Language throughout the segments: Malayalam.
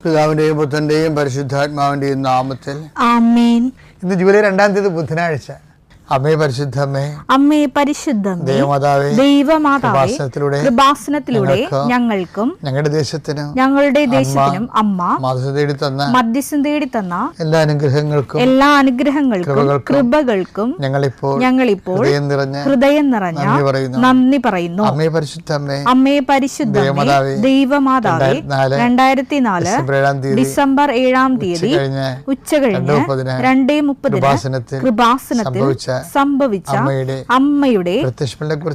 പിതാവിന്റെയും പുത്രന്റെയും പരിശുദ്ധാത്മാവിന്റെയും നാമത്തിൽ ആമേൻ. ഇന്ന് ജൂലൈ 2 ബുധനാഴ്ച. അമ്മേ പരിശുദ്ധമ്മേ, അമ്മേ പരിശുദ്ധമേ, ദൈവമാതാവേ, കൃപാസനത്തിലൂടെ ഞങ്ങൾക്കും ഞങ്ങളുടെ ദേശത്തിനും അമ്മ മധ്യസ്ഥം തേടി തന്ന എല്ലാ അനുഗ്രഹങ്ങൾക്കും കൃപകൾക്കും ഞങ്ങളിപ്പോൾ ഹൃദയം നിറഞ്ഞ നന്ദി പറയുന്നു. അമ്മേ പരിശുദ്ധമേ, ദൈവമാതാവേ, 2004 ഡിസംബർ 7 ഉച്ചകഴിഞ്ഞ് 2:30 കൃപാസനത്തിൽ സംഭവിച്ച അമ്മയുടെ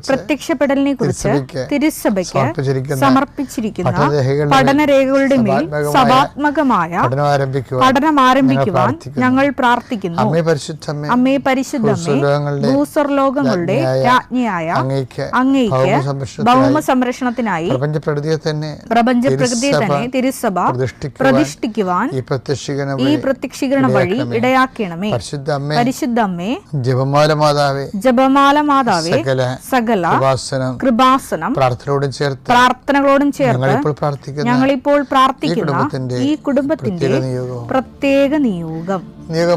പ്രത്യക്ഷപ്പെടലിനെ കുറിച്ച് തിരുസഭയ്ക്ക് സമർപ്പിച്ചിരിക്കുന്ന പഠനരേഖകളുടെ മേൽ സഭാത്മകമായ പഠനം ആരംഭിക്കുവാൻ ഞങ്ങൾ പ്രാർത്ഥിക്കുന്നു. അമ്മേ പരിശുദ്ധമേ, ഭൂസ്വർലോകങ്ങളുടെ രാജ്ഞിയായ അങ്ങയ്ക്ക് ഭൗമ സംരക്ഷണത്തിനായി പ്രപഞ്ചപ്രകൃതിയെ തന്നെ തിരുസഭ പ്രതിഷ്ഠിക്കുവാൻ ഈ പ്രത്യക്ഷീകരണ വഴി ഇടയാക്കണമേ. പരിശുദ്ധമ്മേ, ജപമാല മാതാവേ, സകല കൃപാസനം പ്രാർത്ഥനകളോടും ചേർത്ത് ഞങ്ങളിപ്പോൾ പ്രാർത്ഥിക്കുന്ന ഈ കുടുംബത്തിന്റെ പ്രത്യേക നിയോഗം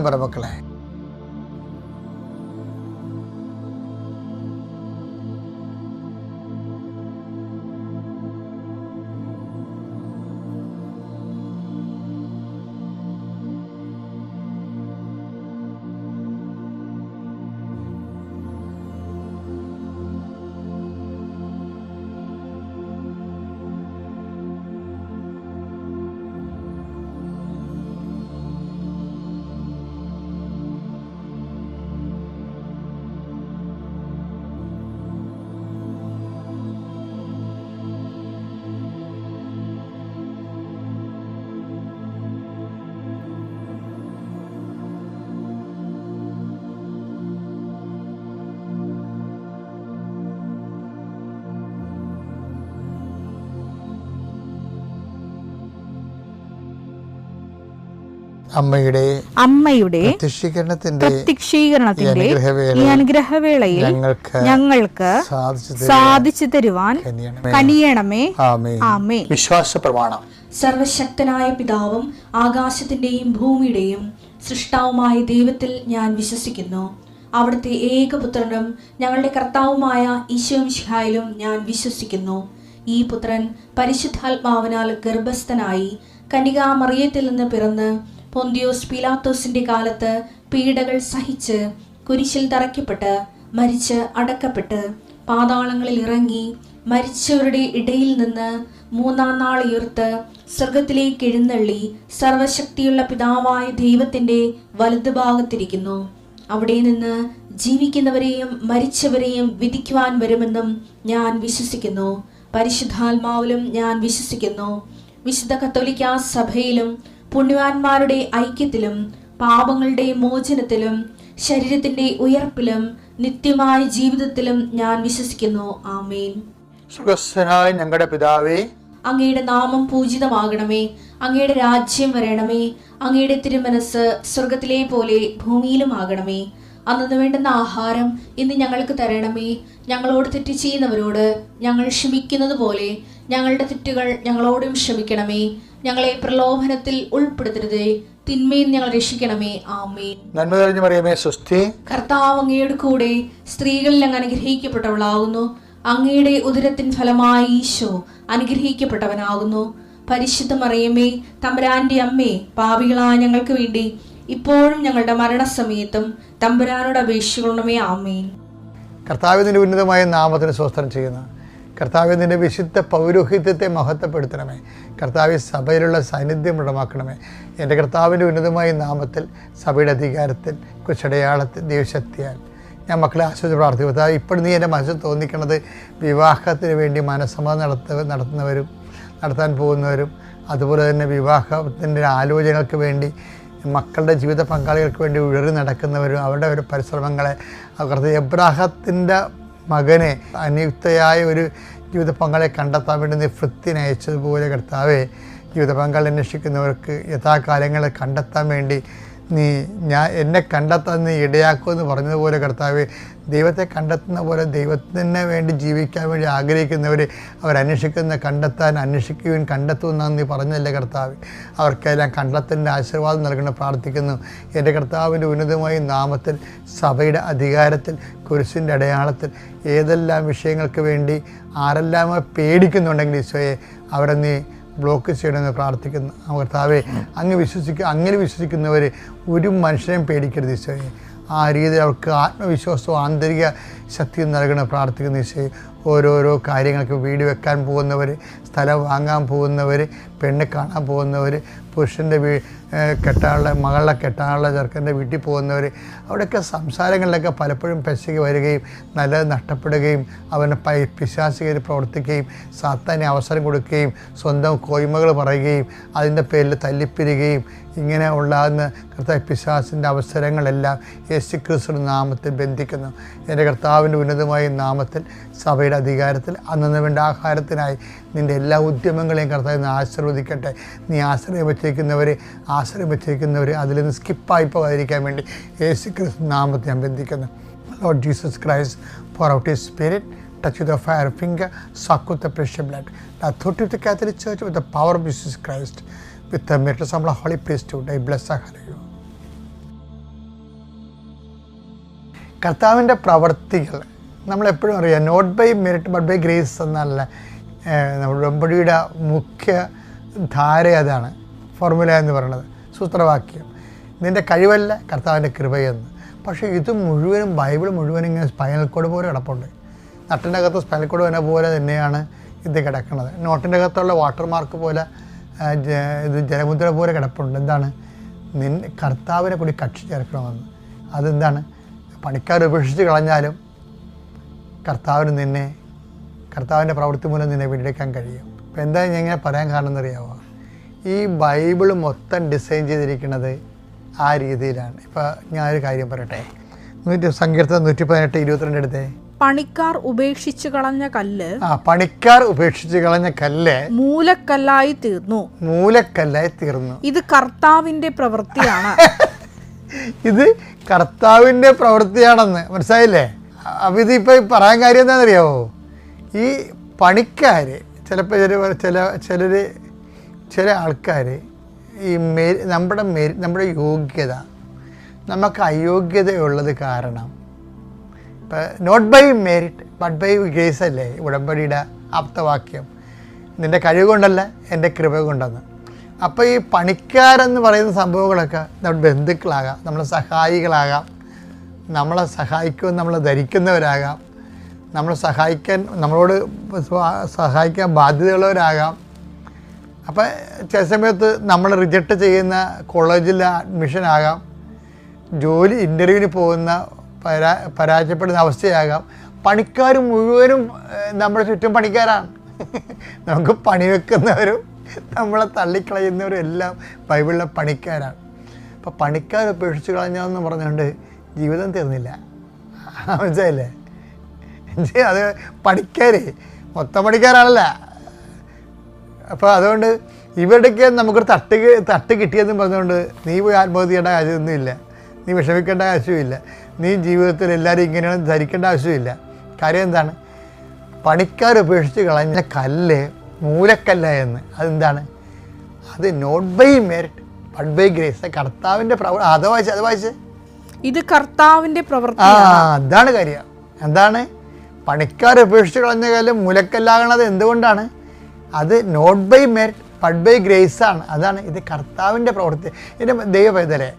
പറ മക്കളെ. അമ്മയുടെ പ്രത്യക്ഷീകരണത്തിന്റെ ഈ അനുഗ്രഹവേളയിൽ ഞങ്ങൾക്ക് സാധിച്ചു തരുവാൻ കനിയണമേ. ആമേൻ. വിശ്വാസ പ്രമാണം. സർവശക്തനായ പിതാവും ആകാശത്തിന്റെയും ഭൂമിയുടെയും സൃഷ്ടാവുമായ ദൈവത്തിൽ ഞാൻ വിശ്വസിക്കുന്നു. അവിടുത്തെ ഏകപുത്രനും ഞങ്ങളുടെ കർത്താവുമായ ഈശോമിശിഹായിലും ഞാൻ വിശ്വസിക്കുന്നു. ഈ പുത്രൻ പരിശുദ്ധാത്മാവിനാൽ ഗർഭസ്ഥനായി കന്യകാമറിയത്തിൽ നിന്ന് പിറന്ന് പൊന്തിയോസ് പീലാത്തോസിന്റെ കാലത്ത് പീഡകൾ സഹിച്ച് കുരിശിൽ തറയ്ക്കപ്പെട്ട് മരിച്ച് അടക്കപ്പെട്ട് പാതാളങ്ങളിൽ ഇറങ്ങി മരിച്ചവരുടെ ഇടയിൽ നിന്ന് 3-ാം നാൾ ഉയർത്ത് സ്വർഗത്തിലേക്ക് എഴുന്നള്ളി സർവശക്തിയുള്ള പിതാവായ ദൈവത്തിന്റെ വലതുഭാഗത്തിരിക്കുന്നു. അവിടെ നിന്ന് ജീവിക്കുന്നവരെയും മരിച്ചവരെയും വിധിക്കുവാൻ വരുമെന്നും ഞാൻ വിശ്വസിക്കുന്നു. പരിശുദ്ധാത്മാവിലും ഞാൻ വിശ്വസിക്കുന്നു. വിശുദ്ധ കത്തോലിക്കാ സഭയിലും പുണ്യവാന്മാരുടെ ഐക്യത്തിലും പാപങ്ങളുടെ മോചനത്തിലും ശരീരത്തിന്റെ ഉയർപ്പിലും നിത്യമായ ജീവിതത്തിലും ഞാൻ വിശ്വസിക്കുന്നു. ആമേൻ. സ്വർഗ്ഗസ്ഥനായ ഞങ്ങളുടെ പിതാവേ, അങ്ങയുടെ നാമം പൂജിതമാകണമേ. അങ്ങയുടെ രാജ്യം വരണമേ. അങ്ങയുടെ തിരുമനസ് സ്വർഗത്തിലെ പോലെ ഭൂമിയിലും ആകണമേ. അന്നു വേണ്ടുന്ന ആഹാരം ഇന്ന് ഞങ്ങൾക്ക് തരണമേ. ഞങ്ങളോട് തെറ്റ് ചെയ്യുന്നവരോട് ഞങ്ങൾ ക്ഷമിക്കുന്നത് പോലെ ഞങ്ങളുടെ തെറ്റുകൾ ഞങ്ങളോടും ക്ഷമിക്കണമേ. ഞങ്ങളെ പ്രലോഭനത്തിൽ ഉൾപ്പെടുത്തരുതേ, തിന്മയിൽ ഞങ്ങൾ രക്ഷിക്കണമേ. ആമേൻ. നന്മ നിറഞ്ഞ മറിയമേ, സ്വസ്തി. കർത്താവ് അങ്ങയുടെ കൂടെ സ്ത്രീകളിൽ അങ്ങ് അനുഗ്രഹിക്കപ്പെട്ടവളാകുന്നു. അങ്ങയുടെ ഉദരത്തിൻ ഫലമായി ഈശോ അനുഗ്രഹിക്കപ്പെട്ടവനാകുന്നു. പരിശുദ്ധ മറിയമേ, തമ്പുരാന്റെ അമ്മേ, പാപികളായ ഞങ്ങൾക്ക് വേണ്ടി ഇപ്പോഴും ഞങ്ങളുടെ മരണസമയത്തും തമ്പുരാനോട് അപേക്ഷിക്കണമേ. ആമേൻ. കർത്താവിന്റെ ഉന്നതമായ നാമത്തിന് സ്വസ്ത്രം ചെയ്യുന്ന കർത്താവിന്റെ വിശുദ്ധ പൗരോഹിത്യത്തെ മഹത്വപ്പെടുത്തണമേ. കർത്താവ് സഭയിലുള്ള സാന്നിധ്യം ഉടമാക്കണമേ. എൻ്റെ കർത്താവിൻ്റെ ഉന്നതമായ നാമത്തിൽ സഭയുടെ അധികാരത്തിൽ കുശടയാളത്തിൽ ദൈവശക്തിയാൽ ഞാൻ മക്കളെ ആശ്വസിച്ച് പ്രാർത്ഥിക്കുക. ഇപ്പോഴും നീ എൻ്റെ മനസ്സിൽ തോന്നിക്കണത് വിവാഹത്തിന് വേണ്ടി മനസ്സമ്മതം നടത്താൻ പോകുന്നവരും അതുപോലെ തന്നെ വിവാഹത്തിൻ്റെ ആലോചനകൾക്ക് വേണ്ടി മക്കളുടെ ജീവിത പങ്കാളികൾക്ക് വേണ്ടി ഉഴറി നടക്കുന്നവരും അവരുടെ ഒരു പരിശ്രമങ്ങളെ എബ്രാഹത്തിൻ്റെ മകനെ അനിയുക്തയായ ഒരു ജീവിത പങ്കാളിയെ കണ്ടെത്താൻ വേണ്ടി നിഫൃത്തിന് അയച്ചതുപോലെ കർത്താവെ ജീവിത പങ്കാളി അന്വേഷിക്കുന്നവർക്ക് യഥാകാലങ്ങളെ കണ്ടെത്താൻ വേണ്ടി എന്നെ കണ്ടെത്താൻ നീ ഇടയാക്കുമെന്ന് പറഞ്ഞതുപോലെ കർത്താവേ, ദൈവത്തെ കണ്ടെത്തുന്ന പോലെ ദൈവത്തിന് വേണ്ടി ജീവിക്കാൻ വേണ്ടി ആഗ്രഹിക്കുന്നവർ അന്വേഷിക്കുകയും കണ്ടെത്തുമെന്നാണ് നീ പറഞ്ഞല്ലേ കർത്താവ്. അവർക്കെല്ലാം കണ്ടെത്തലിൻ്റെ ആശീർവാദം നൽകണം പ്രാർത്ഥിക്കുന്നു. എൻ്റെ കർത്താവിൻ്റെ ഉന്നതമായ നാമത്തിൽ, സഭയുടെ അധികാരത്തിൽ, കുരിശിൻ്റെ അടയാളത്തിൽ ഏതെല്ലാം വിഷയങ്ങൾക്ക് വേണ്ടി ആരെല്ലാം പേടിക്കുന്നുണ്ടെങ്കിൽ ഈശോയെ, അവരെ നീ ബ്ലോക്ക് ചെയ്യണമെന്ന് പ്രാർത്ഥിക്കുന്നു. കർത്താവേ, അങ്ങനെ വിശ്വസിക്കുന്നവർ ഒരു മനുഷ്യനെയും പേടിക്കരുത് ഈശോയെ. ആ രീതിയിൽ അവർക്ക് ആത്മവിശ്വാസവും ആന്തരിക ശക്തിയും നൽകണം പ്രാർത്ഥിക്കുന്ന ഈശോയെ. ഓരോരോ കാര്യങ്ങൾക്ക് വീട് വെക്കാൻ പോകുന്നവർ, സ്ഥലം വാങ്ങാൻ പോകുന്നവർ, പെണ്ണ് കാണാൻ പോകുന്നവർ, പുരുഷൻ്റെ മകളുടെ കെട്ടാനുള്ള ചെറുക്കൻ്റെ വീട്ടിൽ പോകുന്നവർ, അവിടെയൊക്കെ സംസാരങ്ങളിലൊക്കെ പലപ്പോഴും പെശകി വരികയും നല്ലത് നഷ്ടപ്പെടുകയും അവനെ പിശാചികർ പ്രവർത്തിക്കുകയും സാത്താന് അവസരം കൊടുക്കുകയും സ്വന്തം കോയ്മകൾ പറയുകയും അതിൻ്റെ പേരിൽ തല്ലിപ്പിരികയും ഇങ്ങനെ ഉണ്ടാകുന്ന പിശാചിൻ്റെ അവസരങ്ങളെല്ലാം യേശുക്രിസ്തുവിന്റെ നാമത്തിൽ ബന്ധിക്കുന്നു. എൻ്റെ കർത്താവിൻ്റെ ഉന്നതമായ നാമത്തിൽ, സഭയുടെ അധികാരത്തിൽ, അന്നു വേണ്ട ആഹാരത്തിനായി നിൻ്റെ എല്ലാ ഉദ്യമങ്ങളെയും കർത്താവിനെ ആശീർവദിക്കട്ടെ. നീ ആശ്രയം വെച്ചിരിക്കുന്നവർ അതിൽ നിന്ന് സ്കിപ്പായി പോകാതിരിക്കാൻ വേണ്ടി യേശുക്രിസ്തു നാമത്തെ ഞാൻ ബന്ധിക്കുന്നു. Lord Jesus Christ, pour out His Spirit, touch with the fire finger, suck with the precious blood. The authority of the Catholic Church, with the power of Jesus Christ, with the merit of the Holy Priesthood, I bless her. കർത്താവിൻ്റെ പ്രവർത്തികൾ നമ്മളെപ്പോഴും അറിയാം, not by merit but by grace എന്നല്ല നമ്മുടെ ഉടമ്പടിയുടെ മുഖ്യ ധാര. അതാണ് ഫോർമുല എന്ന് പറയുന്നത്, സൂത്രവാക്യം. നിൻ്റെ കഴിവല്ല, കർത്താവിൻ്റെ കൃപയെന്ന്. പക്ഷേ ഇത് മുഴുവനും, ബൈബിൾ മുഴുവനും ഇങ്ങനെ സ്പൈനൽ കോഡ് പോലെ കിടപ്പുണ്ട്. നട്ടിൻ്റെ അകത്ത് സ്പൈനൽ കോഡ് വന്ന പോലെ തന്നെയാണ് ഇത് കിടക്കുന്നത്. നോട്ടിൻ്റെ അകത്തുള്ള വാട്ടർമാർക്ക് പോലെ ഇത് ജലമുദ്ര പോലെ കിടപ്പുണ്ട്. എന്താണ്? കർത്താവിനെ കൂടി കക്ഷി ചേർക്കണമെന്ന്. അതെന്താണ്? പണിക്കാർ ഉപേക്ഷിച്ച് കളഞ്ഞാലും കർത്താവിൻ്റെ പ്രവൃത്തി മൂലം നിന്നെ വീണ്ടെടുക്കാൻ കഴിയും. അപ്പോൾ എന്താ ഞാൻ ഇങ്ങനെ പറയാൻ കാരണം എന്നറിയാമോ? ഈ ബൈബിൾ മൊത്തം ഡിസൈൻ ചെയ്തിരിക്കുന്നത് ആ രീതിയിലാണ്. ഇപ്പോൾ ഞാനൊരു കാര്യം പറയട്ടെ. സങ്കീർത്തനം 118:22 എടുത്തേ. പണിക്കാർ ഉപേക്ഷിച്ചു കളഞ്ഞ കല്ല് മൂലക്കല്ലായി തീർന്നു. ഇത് കർത്താവിൻ്റെ പ്രവൃത്തിയാണ്. ഇത് കർത്താവിൻ്റെ പ്രവൃത്തിയാണെന്ന് മനസ്സിലായില്ലേ? അപ്പം ഇതിപ്പോൾ പറയാൻ കാര്യം എന്താണെന്നറിയാമോ? ഈ പണിക്കാർ ചിലപ്പോൾ ചില ആൾക്കാർ ഈ നമ്മുടെ യോഗ്യത, നമുക്ക് അയോഗ്യതയുള്ളത് കാരണം, ഇപ്പം not by merit but by grace അല്ലേ ഉടമ്പടിയുടെ ആപ്തവാക്യം. നിൻ്റെ കഴിവ് കൊണ്ടല്ല, എൻ്റെ കൃപ കൊണ്ടെന്ന്. അപ്പോൾ ഈ പണിക്കാരെന്ന് പറയുന്ന സംഭവങ്ങളൊക്കെ നമ്മുടെ ബന്ധുക്കളാകാം, നമ്മളെ സഹായികളാകാം, നമ്മളെ സഹായിക്കുമെന്ന് നമ്മൾ ധരിക്കുന്നവരാകാം, നമ്മളോട് സഹായിക്കാൻ ബാധ്യതയുള്ളവരാകാം. അപ്പം ചില സമയത്ത് നമ്മൾ റിജക്റ്റ് ചെയ്യുന്ന കോളേജിലെ അഡ്മിഷനാകാം, ജോലി ഇൻ്റർവ്യൂവിന് പോകുന്ന പരാജയപ്പെടുന്ന അവസ്ഥയാകാം. പണിക്കാർ മുഴുവനും നമ്മുടെ ചുറ്റും പണിക്കാരാണ്. നമുക്ക് പണി വെക്കുന്നവരും നമ്മളെ തള്ളിക്കളയുന്നവരും എല്ലാം ബൈബിളിലെ പണിക്കാരാണ്. അപ്പോൾ പണിക്കാർ ഉപേക്ഷിച്ച് കളഞ്ഞതെന്ന് പറഞ്ഞുകൊണ്ട് ജീവിതം തീർന്നില്ല. മനസ്സിലായില്ലേ? അത് പണിക്കാർ മൊത്തം പണിക്കാരാണല്ല. അപ്പോൾ അതുകൊണ്ട് ഇവിടേക്ക് നമുക്കൊരു തട്ട് കിട്ടിയെന്ന് പറഞ്ഞുകൊണ്ട് നീ പോയി ആത്മഹത്യ ചെയ്യേണ്ട ആവശ്യമൊന്നുമില്ല, നീ വിഷമിക്കേണ്ട ആവശ്യമില്ല, നീ ജീവിതത്തിൽ എല്ലാവരും ഇങ്ങനെയാണ് ധരിക്കേണ്ട ആവശ്യമില്ല. കാര്യം എന്താണ്? പണിക്കാർ ഉപേക്ഷിച്ച് കളഞ്ഞ കല്ല് മൂലക്കല്ല എന്ന്. അതെന്താണ്? അത് not by merit but by grace, കർത്താവിൻ്റെ പ്രവൃത്തി. അത് വായിച്ച് ഇത് കർത്താവിൻ്റെ പ്രവൃത്തി. അതാണ് കാര്യം. എന്താണ്? പണിക്കാർ ഉപേക്ഷിച്ച് കളഞ്ഞ കല്ല് മൂലക്കല്ലാകണത് എന്തുകൊണ്ടാണ്? അത് not by merit but by grace ആണ്. അതാണ് ഇത് കർത്താവിൻ്റെ പ്രവൃത്തി. എൻ്റെ ദൈവപൈതലേ,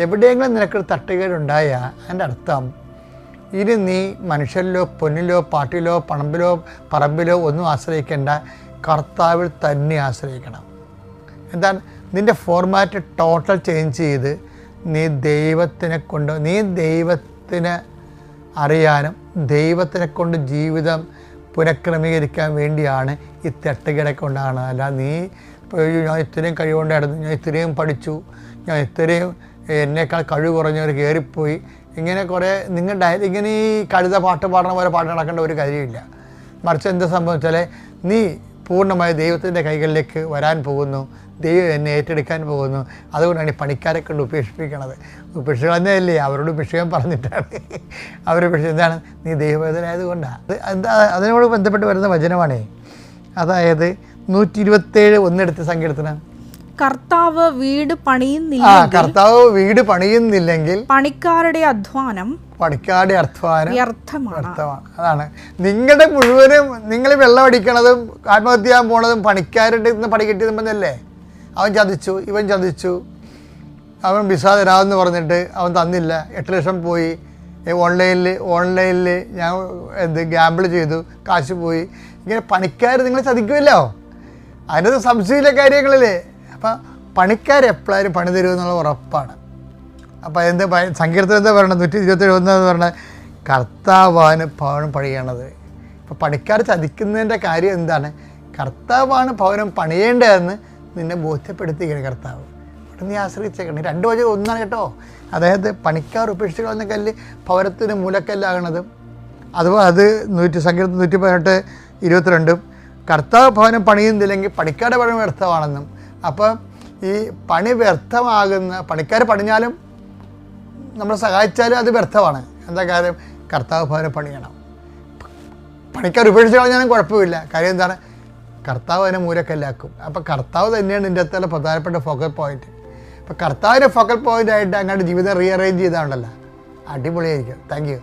എവിടെയെങ്കിലും നിനക്കൊരു തട്ടുകേടുണ്ടായാൽ അതിൻ്റെ അർത്ഥം ഇനി നീ മനുഷ്യരിലോ പൊന്നിലോ പാട്ടിലോ പറമ്പിലോ ഒന്നും ആശ്രയിക്കേണ്ട, കർത്താവിൽ തന്നെ ആശ്രയിക്കണം. എന്താണ്? നിൻ്റെ ഫോർമാറ്റ് ടോട്ടൽ ചേഞ്ച് ചെയ്ത് നീ ദൈവത്തിനെ അറിയാനും ദൈവത്തിനെ കൊണ്ട് ജീവിതം പുനഃക്രമീകരിക്കാൻ വേണ്ടിയാണ് ഈ തട്ടുകേടൊക്കെ ഉണ്ടാകുന്നത്. അല്ല നീ ഞാൻ ഇത്രയും കഴിവുകൊണ്ടായിരുന്നു, ഞാൻ ഇത്രയും പഠിച്ചു, ഞാൻ ഇത്രയും എന്നേക്കാൾ കഴിവ് കുറഞ്ഞവർ കയറിപ്പോയി, ഇങ്ങനെ കുറേ ഇങ്ങനെ ഈ കഴുത പാട്ട് പാടുന്ന പോലെ പാട്ട് നടക്കേണ്ട ഒരു കാര്യമില്ല. മറിച്ച് എന്താ സംഭവിച്ചാൽ നീ പൂർണ്ണമായി ദൈവത്തിൻ്റെ കൈകളിലേക്ക് വരാൻ പോകുന്നു. ദൈവം എന്നെ ഏറ്റെടുക്കാൻ പോകുന്നു. അതുകൊണ്ടാണ് ഈ പണിക്കാരെ കൊണ്ട് ഉപേക്ഷിപ്പിക്കണത്. ഉപേക്ഷികളെന്നല്ലേ അവരോട് ഉപേക്ഷിക്കാൻ പറഞ്ഞിട്ടാണ് അവർ എന്താണ് നീ ദൈവവേദനായതുകൊണ്ടാണ്. അതിനോട് ബന്ധപ്പെട്ട് വരുന്ന വചനമാണേ. അതായത് 127 ഒന്നെടുത്ത സങ്കീർത്തനം. കർത്താവ് വീട് കർത്താവ് വീട് പണിയുന്നില്ലെങ്കിൽ പണിക്കാരുടെ അധ്വാനം വ്യർത്ഥമാണ്. അതാണ് നിങ്ങളുടെ മുഴുവനും നിങ്ങൾ വെള്ളം അടിക്കണതും ആത്മഹത്യ ചെയ്യാൻ പോണതും പണിക്കാരുടെ നിന്ന് പണി കിട്ടിയതെന്നല്ലേ. അവൻ ചതിച്ചു, ഇവൻ ചതിച്ചു, അവൻ വിസ തരാമെന്ന് പറഞ്ഞിട്ട് അവൻ തന്നില്ല, 8 ലക്ഷം പോയി, ഓൺലൈനിൽ ഞാൻ ഗാമ്പിൾ ചെയ്തു, കാശ് പോയി. ഇങ്ങനെ പണിക്കാർ നിങ്ങൾ ചതിക്കുമല്ലോ, അതിനകത്ത് സംശയമില്ല കാര്യങ്ങളില്ലേ. അപ്പം പണിക്കാരെപ്പോഴും പണി തരുമെന്നുള്ള ഉറപ്പാണ്. അപ്പോൾ സങ്കീർത്തനം എന്താ പറയണത്? 127 പറഞ്ഞാൽ കർത്താവാണ് ഭവനം പണിയണത്. ഇപ്പോൾ പണിക്കാർ ചതിക്കുന്നതിൻ്റെ കാര്യം എന്താണ്? കർത്താവാണ് ഭവനം പണിയേണ്ടതെന്ന് നിന്നെ ബോധ്യപ്പെടുത്തിക്കണം കർത്താവ്. അവിടെ നീ ആശ്രയിച്ചേക്കണം. 2 വചനം ഒന്നാണ് കേട്ടോ. അതായത് പണിക്കാർ ഉപേക്ഷിച്ച് കളഞ്ഞ കല്ല് ഭവനത്തിന് മൂലക്കല്ലാകണതും. അതുപോലെ അത് സങ്കീർത്തനം 118:22 കർത്താവ് ഭവനം പണിയുന്നില്ലെങ്കിൽ പണിക്കാരുടെ പണി വ്യർത്ഥമാണെന്നും. അപ്പം ഈ പണി വ്യർത്ഥമാകുന്ന പണിക്കാർ പണിഞ്ഞാലും നമ്മൾ സഹായിച്ചാലും അത് വ്യർത്ഥമാണ്. എന്താ കാര്യം? കർത്താവ് ഭവനം പണിയണം. പണിക്കാർ ഉപേക്ഷിച്ച് കളഞ്ഞാലും കുഴപ്പമില്ല. കാര്യം എന്താണ്? കർത്താവ് അതിനെ മൂലക്കല്ലാക്കും. അപ്പോൾ കർത്താവ് തന്നെയാണ് ഇതിൻ്റെ അകത്തുള്ള പ്രധാനപ്പെട്ട ഫോക്കൽ പോയിന്റ്. അപ്പോൾ കർത്താവിൻ്റെ ഫോക്കൽ പോയിൻ്റായിട്ട് അങ്ങോട്ട് ജീവിതം റീഅറേഞ്ച് ചെയ്താണല്ലോ, അടിപൊളിയായിരിക്കും. Thank you.